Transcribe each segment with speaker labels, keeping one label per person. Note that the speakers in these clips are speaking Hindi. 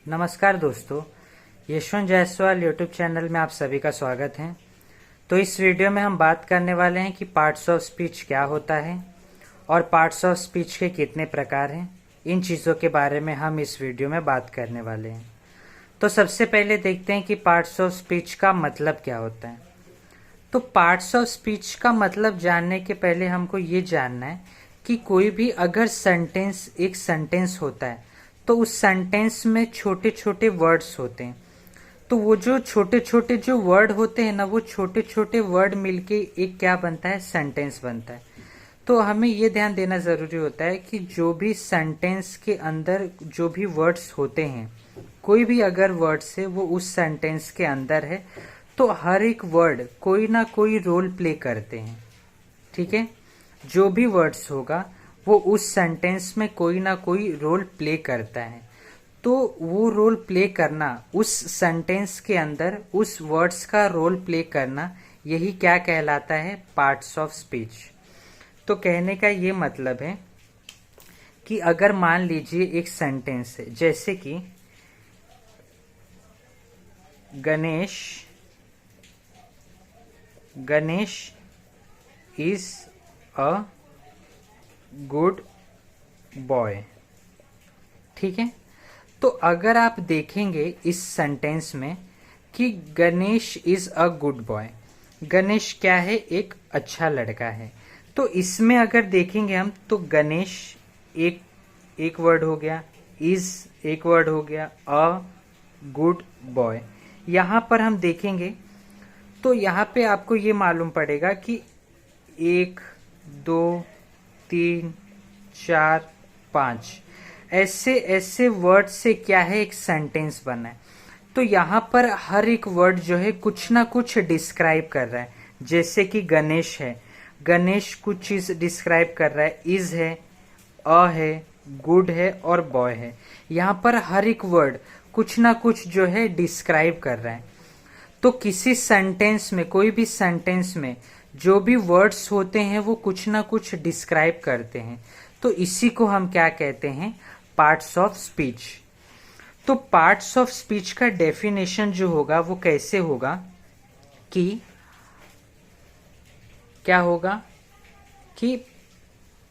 Speaker 1: नमस्कार दोस्तों, यशवंत जायसवाल यूट्यूब चैनल में आप सभी का स्वागत है। तो इस वीडियो में हम बात करने वाले हैं कि पार्ट्स ऑफ स्पीच क्या होता है और पार्ट्स ऑफ स्पीच के कितने प्रकार हैं। इन चीज़ों के बारे में हम इस वीडियो में बात करने वाले हैं। तो सबसे पहले देखते हैं कि पार्ट्स ऑफ स्पीच का मतलब क्या होता है। तो पार्ट्स ऑफ स्पीच का मतलब जानने के पहले हमको ये जानना है कि कोई भी अगर एक सेंटेंस होता है तो उस सेंटेंस में छोटे छोटे वर्ड्स होते हैं। तो वो जो छोटे छोटे जो वर्ड होते हैं ना, वो छोटे छोटे वर्ड मिलके एक क्या बनता है, सेंटेंस बनता है। तो हमें ये ध्यान देना जरूरी होता है कि जो भी सेंटेंस के अंदर जो भी वर्ड्स होते हैं, कोई भी अगर वर्ड्स है वो उस सेंटेंस के अंदर है तो हर एक वर्ड कोई ना कोई रोल प्ले करते हैं। ठीक है, जो भी वर्ड्स होगा वो उस सेंटेंस में कोई ना कोई रोल प्ले करता है। तो वो रोल प्ले करना, उस सेंटेंस के अंदर उस वर्ड्स का रोल प्ले करना, यही क्या कहलाता है, पार्ट्स ऑफ स्पीच। तो कहने का ये मतलब है कि अगर मान लीजिए एक सेंटेंस है, जैसे कि Ganesh is a good boy. ठीक है, तो अगर आप देखेंगे इस सेंटेंस में कि Ganesh is a good boy, Ganesh क्या है, एक अच्छा लड़का है। तो इसमें अगर देखेंगे हम तो गणेश एक वर्ड हो गया, इज एक वर्ड हो गया, अ गुड बॉय। यहां पर हम देखेंगे तो यहाँ पे आपको ये मालूम पड़ेगा कि 1 2 3 4 5 ऐसे ऐसे वर्ड से क्या है, एक सेंटेंस बना है। तो यहाँ पर हर एक वर्ड जो है कुछ ना कुछ डिस्क्राइब कर रहा है। जैसे कि गणेश है, गणेश कुछ चीज डिस्क्राइब कर रहा है, इज है, अ है, गुड है और बॉय है। यहाँ पर हर एक वर्ड कुछ ना कुछ जो है डिस्क्राइब कर रहा है। तो किसी सेंटेंस में, कोई भी सेंटेंस में जो भी वर्ड्स होते हैं वो कुछ ना कुछ डिस्क्राइब करते हैं। तो इसी को हम क्या कहते हैं, पार्ट्स ऑफ स्पीच। तो पार्ट्स ऑफ स्पीच का डेफिनेशन जो होगा वो कैसे होगा कि क्या होगा कि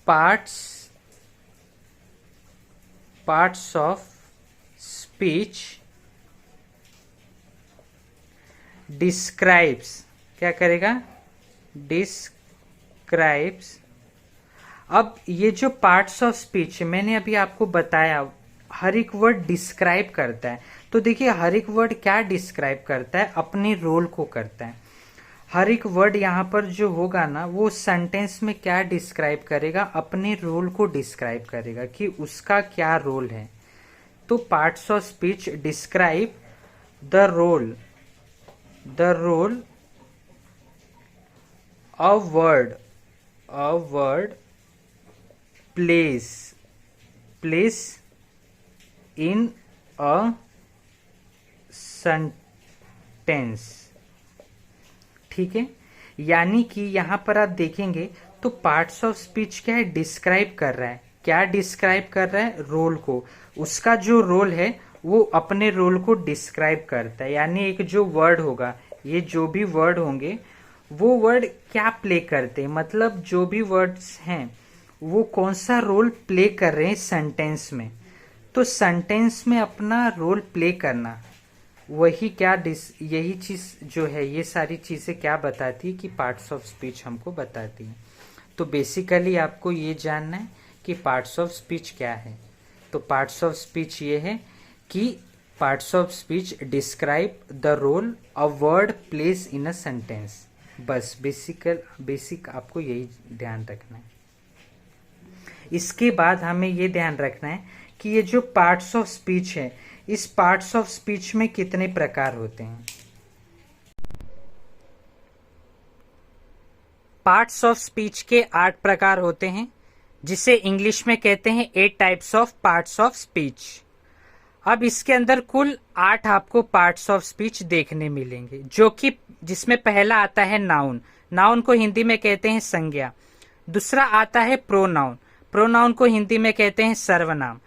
Speaker 1: पार्ट्स ऑफ स्पीच डिस्क्राइब्स, क्या करेगा, डिस्क्राइब्स। अब ये जो पार्ट्स ऑफ स्पीच मैंने अभी आपको बताया, हर एक वर्ड डिस्क्राइब करता है। तो देखिए हर एक वर्ड क्या डिस्क्राइब करता है, अपने रोल को करता है। हर एक वर्ड यहाँ पर जो होगा ना, वो सेंटेंस में क्या डिस्क्राइब करेगा, अपने रोल को डिस्क्राइब करेगा कि उसका क्या रोल है। तो parts of speech describe the role a word plays in a sentence। ठीक है, यानी कि यहां पर आप देखेंगे तो पार्ट्स ऑफ स्पीच क्या है, डिस्क्राइब कर रहा है। क्या डिस्क्राइब कर रहा है, रोल को। उसका जो रोल है वो अपने रोल को डिस्क्राइब करता है। यानी एक जो वर्ड होगा, ये जो भी वर्ड होंगे वो वर्ड क्या प्ले करते हैं, मतलब जो भी वर्ड्स हैं वो कौन सा रोल प्ले कर रहे हैं सेंटेंस में। तो सेंटेंस में अपना रोल प्ले करना, वही क्या यही चीज जो है, ये सारी चीजें क्या बताती है कि पार्ट्स ऑफ स्पीच हमको बताती है। तो बेसिकली आपको ये जानना है कि पार्ट्स ऑफ स्पीच क्या है। तो पार्ट्स ऑफ स्पीच ये है कि parts of speech describe the role a word plays in a sentence. बस बेसिक आपको यही ध्यान रखना है। इसके बाद हमें ये ध्यान रखना है कि ये जो पार्ट्स ऑफ स्पीच है, इस पार्ट्स ऑफ स्पीच में कितने प्रकार होते हैं। पार्ट्स ऑफ स्पीच के 8 प्रकार होते हैं, जिसे इंग्लिश में कहते हैं 8 types of parts of speech. अब इसके अंदर कुल 8 आपको पार्ट्स ऑफ स्पीच देखने मिलेंगे, जो कि जिसमें पहला आता है नाउन। नाउन को हिंदी में कहते हैं संज्ञा। दूसरा आता है प्रोनाउन। प्रोनाउन को हिंदी में कहते हैं सर्वनाम।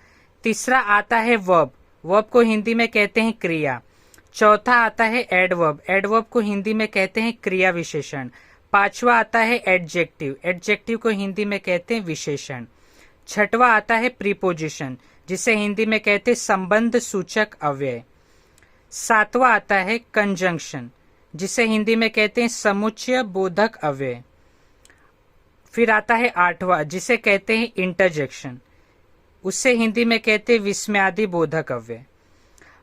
Speaker 1: तीसरा आता है वर्ब। वर्ब को हिंदी में कहते हैं क्रिया। चौथा आता है एडवर्ब, एडवर्ब को हिंदी में कहते हैं क्रिया विशेषण। पांचवा आता है एडजेक्टिव, एडजेक्टिव को हिंदी में कहते हैं विशेषण। छठवा आता है प्रीपोजिशन, जिसे हिंदी में कहते हैं संबंध सूचक अव्यय। सातवां आता है कंजंक्शन, जिसे हिंदी में कहते हैं समुच्चय बोधक अव्यय। फिर आता है आठवां, जिसे कहते हैं इंटरजेक्शन, उससे हिंदी में कहते हैं विस्मयादि बोधक अव्यय।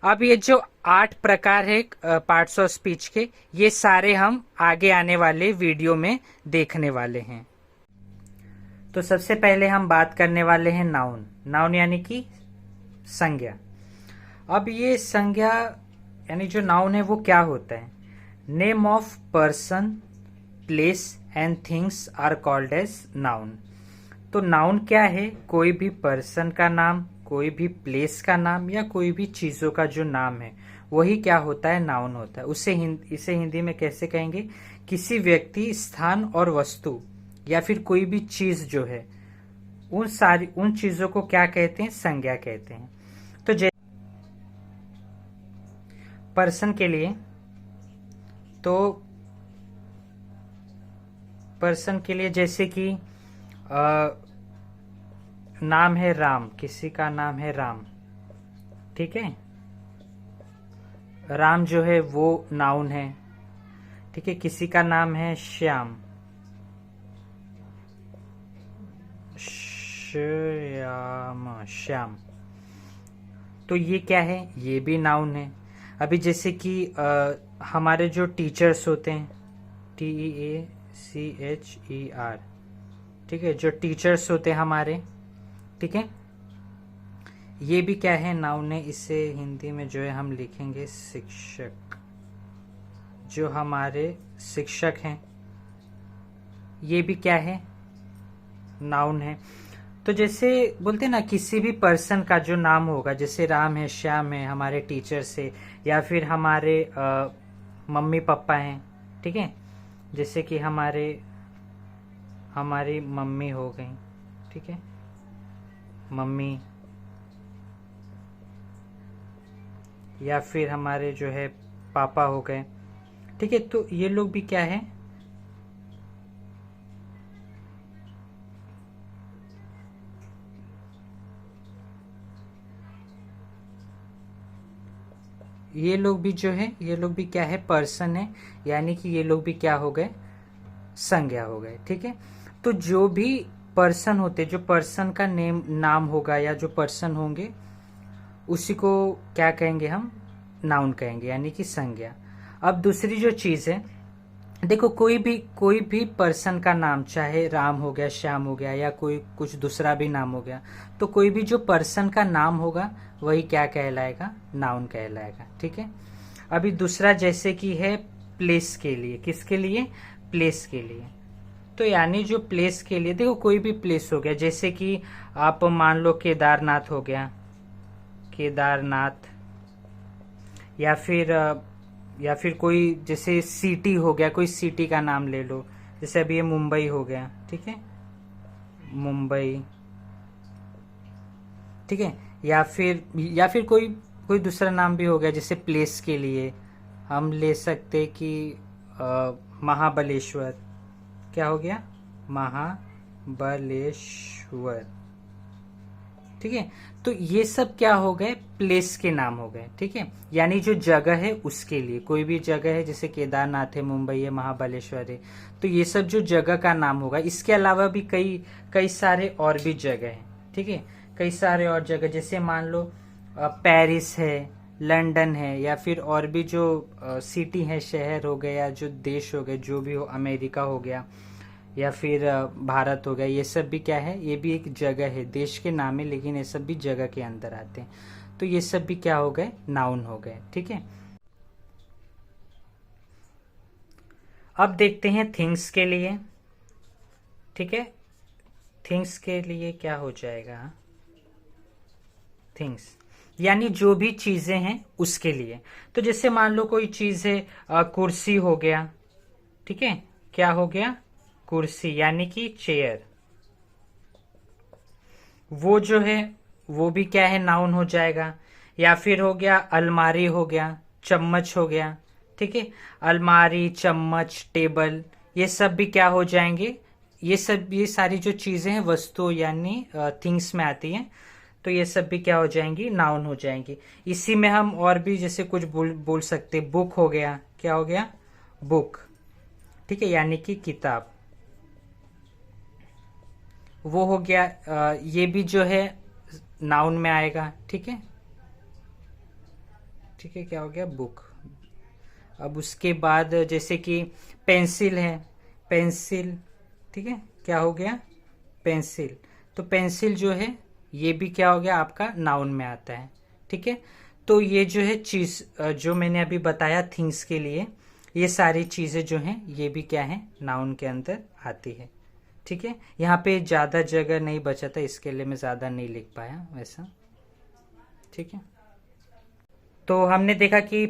Speaker 1: अब ये जो 8 प्रकार है पार्ट्स ऑफ स्पीच के, ये सारे हम आगे आने वाले वीडियो में देखने वाले हैं। तो सबसे पहले हम बात करने वाले हैं नाउन। नाउन यानी कि संज्ञा। अब ये संज्ञा यानी जो नाउन है वो क्या होता है? Name of person, place and things are called as noun. तो नाउन क्या है? कोई भी पर्सन का नाम, कोई भी प्लेस का नाम या कोई भी चीजों का जो नाम है वही क्या होता है? नाउन होता है। इसे हिंदी में कैसे कहेंगे? किसी व्यक्ति, स्थान और वस्तु या फिर कोई भी चीज जो है उन चीजों को क्या कहते हैं? संज्ञा कहते हैं। तो पर्सन के लिए, तो पर्सन के लिए जैसे कि नाम है राम, किसी का नाम है राम, ठीक है, राम जो है वो नाउन है, ठीक है। किसी का नाम है श्याम, श्याम, तो ये क्या है? ये भी नाउन है। अभी जैसे कि हमारे जो टीचर्स होते हैं, TEACHER, ठीक है, जो टीचर्स होते हैं हमारे, ठीक है, ये भी क्या है? नाउन है। इसे हिंदी में जो है हम लिखेंगे शिक्षक। जो हमारे शिक्षक हैं ये भी क्या है? नाउन है। तो जैसे बोलते हैं ना, किसी भी पर्सन का जो नाम होगा, जैसे राम है, श्याम है, हमारे टीचर से, या फिर हमारे मम्मी पापा हैं, ठीक है, जैसे कि हमारी मम्मी हो गई, ठीक है, मम्मी, या फिर हमारे जो है पापा हो गए, ठीक है। तो ये लोग भी क्या है? ये लोग भी जो है, ये लोग भी क्या है? पर्सन है, यानी कि ये लोग भी क्या हो गए? संज्ञा हो गए, ठीक है। तो जो भी पर्सन होते, जो पर्सन का नाम होगा या जो पर्सन होंगे, उसी को क्या कहेंगे हम? नाउन कहेंगे, यानी कि संज्ञा। अब दूसरी जो चीज है, देखो, कोई भी पर्सन का नाम, चाहे राम हो गया, श्याम हो गया, या कोई कुछ दूसरा भी नाम हो गया, तो कोई भी जो पर्सन का नाम होगा वही क्या कहलाएगा? नाउन कहलाएगा, ठीक है। अभी दूसरा जैसे कि है प्लेस के लिए। किसके लिए? प्लेस के लिए। तो यानी जो प्लेस के लिए, देखो, कोई भी प्लेस हो गया, जैसे कि आप मान लो केदारनाथ हो गया, केदारनाथ, या फिर कोई जैसे सिटी हो गया, कोई सिटी का नाम ले लो, जैसे अभी ये मुंबई हो गया, ठीक है, मुंबई, ठीक है, या फिर कोई दूसरा नाम भी हो गया। जैसे प्लेस के लिए हम ले सकते कि महाबलेश्वर, क्या हो गया? महाबलेश्वर, ठीक है। तो ये सब क्या हो गए? प्लेस के नाम हो गए, ठीक है, यानी जो जगह है उसके लिए। कोई भी जगह है, जैसे केदारनाथ है, मुंबई है, महाबलेश्वर है, तो ये सब जो जगह का नाम होगा। इसके अलावा भी कई सारे और भी जगह हैं, ठीक है, कई सारे और जगह, जैसे मान लो पेरिस है, लंदन है, या फिर और भी जो सिटी है, शहर हो गया, जो देश हो गए, जो भी हो, अमेरिका हो गया, या फिर भारत हो गया, ये सब भी क्या है? ये भी एक जगह है, देश के नाम है, लेकिन ये सब भी जगह के अंदर आते हैं। तो ये सब भी क्या हो गए? नाउन हो गए, ठीक है। अब देखते हैं थिंग्स के लिए, ठीक है। थिंग्स के लिए क्या हो जाएगा? थिंग्स यानी जो भी चीजें हैं उसके लिए। तो जैसे मान लो कोई चीज है, कुर्सी हो गया, ठीक है, क्या हो गया? कुर्सी, यानी कि चेयर। वो जो है वो भी क्या है? नाउन हो जाएगा। या फिर हो गया अलमारी, हो गया चम्मच, हो गया, ठीक है। अलमारी, चम्मच, टेबल, ये सब भी क्या हो जाएंगे, ये सारी जो चीजें हैं वस्तु यानी थिंग्स में आती हैं, तो ये सब भी क्या हो जाएंगी, नाउन हो जाएंगी। इसी में हम और भी जैसे कुछ बोल सकते, बुक हो गया, क्या हो गया, बुक, ठीक है, यानी कि किताब। वो हो गया, ये भी जो है नाउन में आएगा, ठीक है, ठीक है, क्या हो गया, बुक। अब उसके बाद जैसे कि पेंसिल है, पेंसिल, ठीक है, क्या हो गया, पेंसिल। तो पेंसिल जो है ये भी क्या हो गया, आपका नाउन में आता है, ठीक है। तो ये जो है चीज जो मैंने अभी बताया थिंग्स के लिए, ये सारी चीजें जो हैं ये भी क्या है, नाउन के अंदर आती है, ठीक है। यहाँ पे ज्यादा जगह नहीं बचा था, इसके लिए मैं ज्यादा नहीं लिख पाया वैसा, ठीक है। तो हमने देखा कि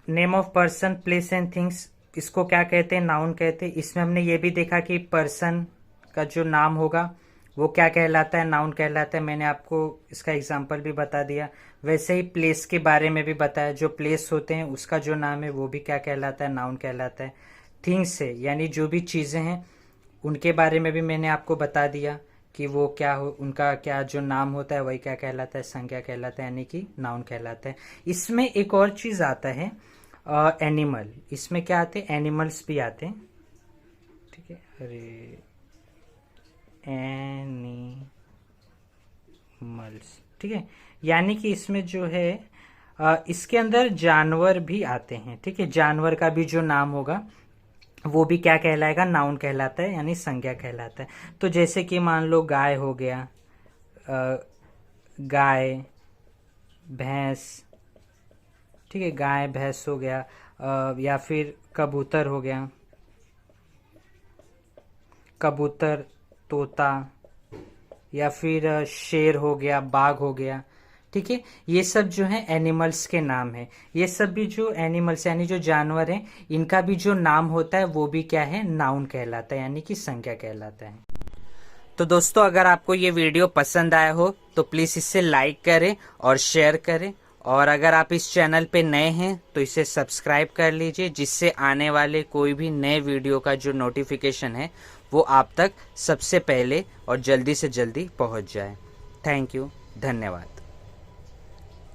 Speaker 1: name of person, place and things, इसको क्या कहते हैं, नाउन कहते हैं। इसमें हमने ये भी देखा कि पर्सन का जो नाम होगा वो क्या कहलाता है, नाउन कहलाता है। मैंने आपको इसका एग्जांपल भी बता दिया। वैसे ही प्लेस के बारे में भी बताया, जो प्लेस होते हैं उसका जो नाम है वो भी क्या कहलाता है, नाउन कहलाता है। थिंग्स है यानी जो भी चीजें हैं उनके बारे में भी मैंने आपको बता दिया कि वो क्या हो, उनका क्या जो नाम होता है वही क्या कहलाता है, संज्ञा कहलाता है, यानी कि नाउन कहलाता है। इसमें एक और चीज आता है एनिमल। इसमें क्या आते हैं, एनिमल्स भी आते हैं, ठीक है, अरे एनिमल्स, ठीक है, यानी कि इसमें जो है इसके अंदर जानवर भी आते हैं, ठीक है। जानवर का भी जो नाम होगा वो भी क्या कहलाएगा, नाउन कहलाता है, यानी संज्ञा कहलाता है। तो जैसे कि मान लो गाय हो गया, गाय, भैंस, ठीक है, गाय भैंस हो गया, या फिर कबूतर हो गया, कबूतर, तोता, या फिर शेर हो गया, बाघ हो गया, ठीक है। ये सब जो है एनिमल्स के नाम है। ये सब भी जो एनिमल्स यानी जो जानवर हैं इनका भी जो नाम होता है वो भी क्या है, नाउन कहलाता है, यानी कि संज्ञा कहलाता है। तो दोस्तों अगर आपको ये वीडियो पसंद आया हो तो प्लीज इसे लाइक करें और शेयर करें, और अगर आप इस चैनल पे नए हैं तो इसे सब्सक्राइब कर लीजिए, जिससे आने वाले कोई भी नए वीडियो का जो नोटिफिकेशन है वो आप तक सबसे पहले और जल्दी से जल्दी पहुंच जाए। थैंक यू, धन्यवाद।